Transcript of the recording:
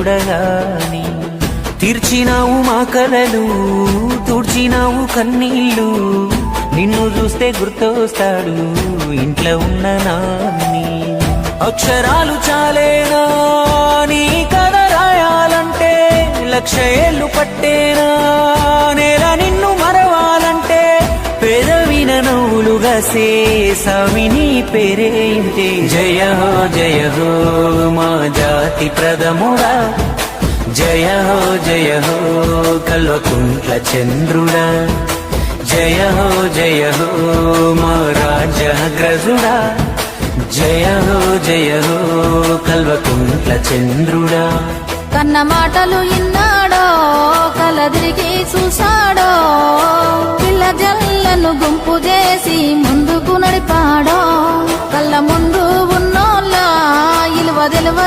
చూడగాని తీర్చినావు మా కలలు, తుడిచినావు కన్నీళ్ళు. నిన్ను చూస్తే గుర్తొస్తాడు ఇంట్లో ఉన్న నాన్ని. అక్షరాలు చాలేనా నీ కథ రాయాలంటే, లక్ష ఏళ్ళు పట్టేనా నేల నిన్ను మరవాలంటే. పెదవిన నవ్వులుగా సేసామి నీ పేరే ఇంతే. జయ హో మా జాతి ప్రథముడా, జయ హో కల్వకుంట్ల చంద్రుడా. జయ హో మా రాజగ్రజుడా, జయ హో కల్వకుంట్ల చంద్రుడా. కన్న మాటలు ఇన్నాడో, కలదిరిగి చూసాడో, పిల్ల జల్లను గుంపు చేసి ముందుకు నడిపాడో. కళ్ళ ముందు ఉన్నోళ్ళ ఇలువ తెలువది